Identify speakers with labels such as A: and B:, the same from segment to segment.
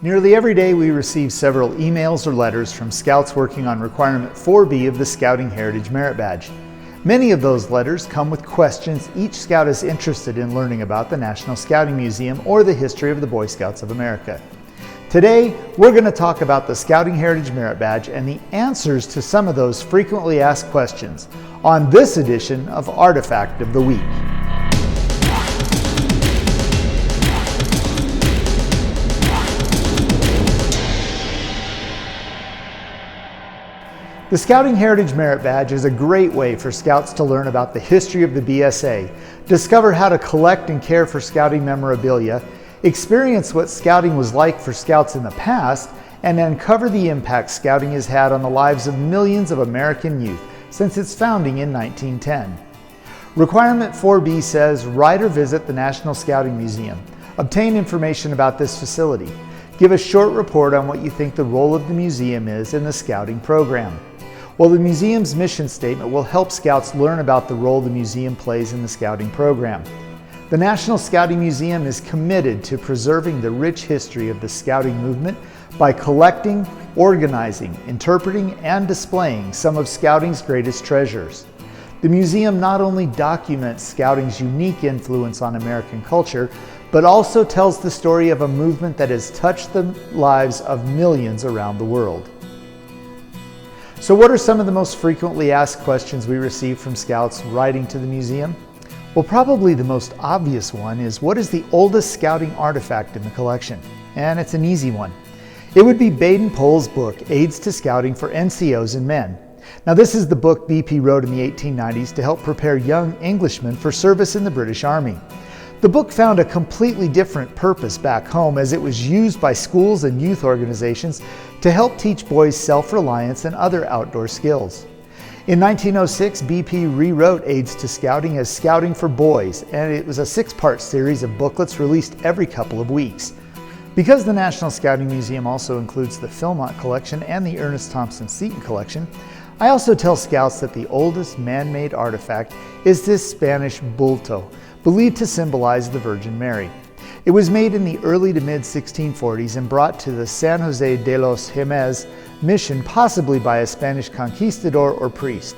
A: Nearly every day we receive several emails or letters from Scouts working on Requirement 4B of the Scouting Heritage Merit Badge. Many of those letters come with questions each Scout is interested in learning about the National Scouting Museum or the history of the Boy Scouts of America. Today, we're going to talk about the Scouting Heritage Merit Badge and the answers to some of those frequently asked questions on this edition of Artifact of the Week. The Scouting Heritage Merit Badge is a great way for Scouts to learn about the history of the BSA, discover how to collect and care for Scouting memorabilia, experience what Scouting was like for Scouts in the past, and uncover the impact Scouting has had on the lives of millions of American youth since its founding in 1910. Requirement 4B says, write or visit the National Scouting Museum. Obtain information about this facility. Give a short report on what you think the role of the museum is in the Scouting program. Well, the museum's mission statement will help Scouts learn about the role the museum plays in the Scouting program. The National Scouting Museum is committed to preserving the rich history of the Scouting movement by collecting, organizing, interpreting, and displaying some of Scouting's greatest treasures. The museum not only documents Scouting's unique influence on American culture, but also tells the story of a movement that has touched the lives of millions around the world. So what are some of the most frequently asked questions we receive from Scouts writing to the museum? Well, probably the most obvious one is, what is the oldest Scouting artifact in the collection? And it's an easy one. It would be Baden Pohl's book, Aids to Scouting for NCOs and Men. Now, this is the book BP wrote in the 1890s to help prepare young Englishmen for service in the British Army. The book found a completely different purpose back home, as it was used by schools and youth organizations to help teach boys self-reliance and other outdoor skills. In 1906, BP rewrote Aids to Scouting as Scouting for Boys, and it was a 6-part series of booklets released every couple of weeks. Because the National Scouting Museum also includes the Philmont collection and the Ernest Thompson Seton collection, I also tell Scouts that the oldest man-made artifact is this Spanish bulto, believed to symbolize the Virgin Mary. It was made in the early to mid-1640s and brought to the San Jose de los Jimenez mission, possibly by a Spanish conquistador or priest.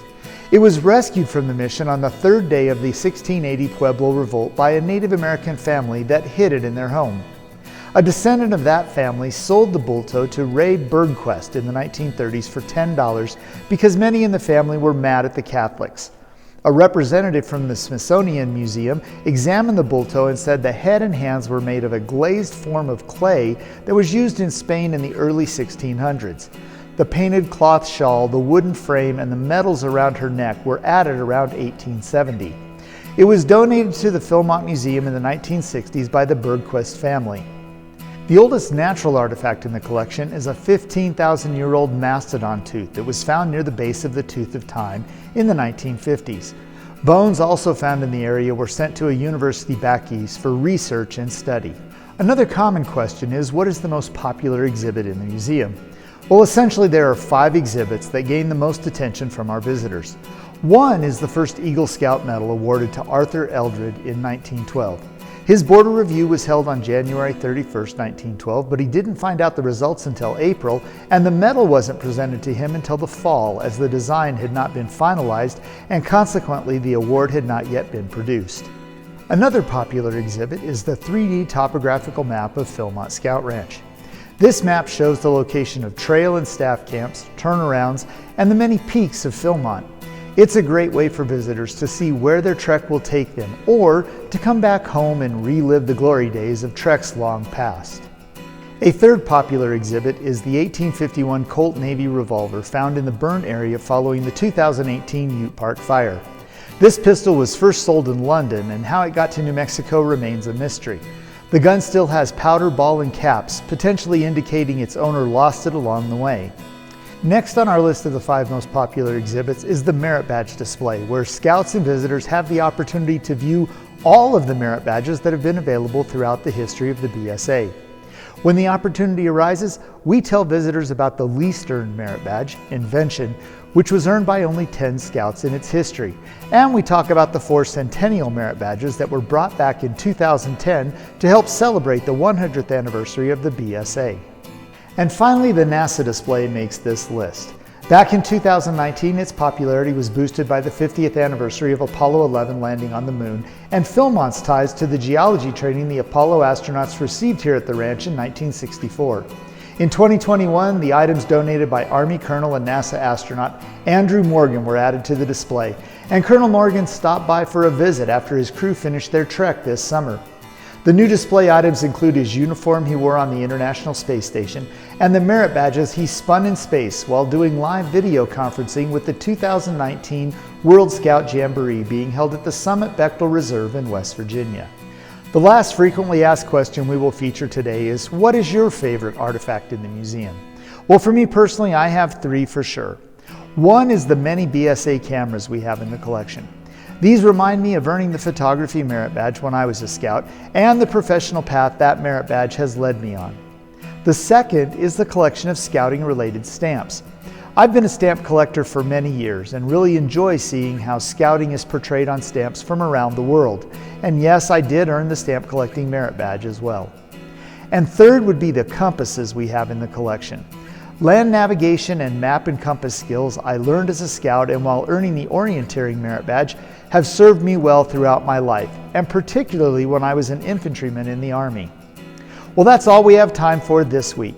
A: It was rescued from the mission on the third day of the 1680 Pueblo Revolt by a Native American family that hid it in their home. A descendant of that family sold the bulto to Ray Bergquist in the 1930s for $10 because many in the family were mad at the Catholics. A representative from the Smithsonian Museum examined the bulto and said the head and hands were made of a glazed form of clay that was used in Spain in the early 1600s. The painted cloth shawl, the wooden frame, and the medals around her neck were added around 1870. It was donated to the Philmont Museum in the 1960s by the Bergquist family. The oldest natural artifact in the collection is a 15,000-year-old mastodon tooth that was found near the base of the Tooth of Time in the 1950s. Bones also found in the area were sent to a university back east for research and study. Another common question is, what is the most popular exhibit in the museum? Well, essentially there are 5 exhibits that gain the most attention from our visitors. One is the first Eagle Scout Medal awarded to Arthur Eldred in 1912. His border review was held on January 31st, 1912, but he didn't find out the results until April, and the medal wasn't presented to him until the fall, as the design had not been finalized, and consequently the award had not yet been produced. Another popular exhibit is the 3D topographical map of Philmont Scout Ranch. This map shows the location of trail and staff camps, turnarounds, and the many peaks of Philmont. It's a great way for visitors to see where their trek will take them, or to come back home and relive the glory days of treks long past. A third popular exhibit is the 1851 Colt Navy revolver found in the burn area following the 2018 Ute Park fire. This pistol was first sold in London, and how it got to New Mexico remains a mystery. The gun still has powder, ball, and caps, potentially indicating its owner lost it along the way. Next on our list of the 5 most popular exhibits is the Merit Badge display, where Scouts and visitors have the opportunity to view all of the merit badges that have been available throughout the history of the BSA. When the opportunity arises, we tell visitors about the least earned merit badge, Invention, which was earned by only 10 Scouts in its history. And we talk about the 4 Centennial merit badges that were brought back in 2010 to help celebrate the 100th anniversary of the BSA. And finally, the NASA display makes this list. Back in 2019, its popularity was boosted by the 50th anniversary of Apollo 11 landing on the moon and Philmont's ties to the geology training the Apollo astronauts received here at the ranch in 1964. In 2021, the items donated by Army Colonel and NASA astronaut Andrew Morgan were added to the display, and Colonel Morgan stopped by for a visit after his crew finished their trek this summer. The new display items include his uniform he wore on the International Space Station and the merit badges he spun in space while doing live video conferencing with the 2019 World Scout Jamboree being held at the Summit Bechtel Reserve in West Virginia. The last frequently asked question we will feature today is, what is your favorite artifact in the museum? Well, for me personally, I have three for sure. One is the many BSA cameras we have in the collection. These remind me of earning the photography merit badge when I was a scout and the professional path that merit badge has led me on. The second is the collection of scouting related stamps. I've been a stamp collector for many years and really enjoy seeing how scouting is portrayed on stamps from around the world. And yes, I did earn the stamp collecting merit badge as well. And third would be the compasses we have in the collection. Land navigation and map and compass skills I learned as a scout and while earning the orienteering merit badge have served me well throughout my life, and particularly when I was an infantryman in the Army. Well, that's all we have time for this week.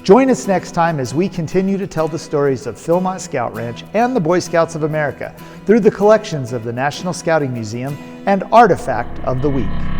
A: Join us next time as we continue to tell the stories of Philmont Scout Ranch and the Boy Scouts of America through the collections of the National Scouting Museum and Artifact of the Week.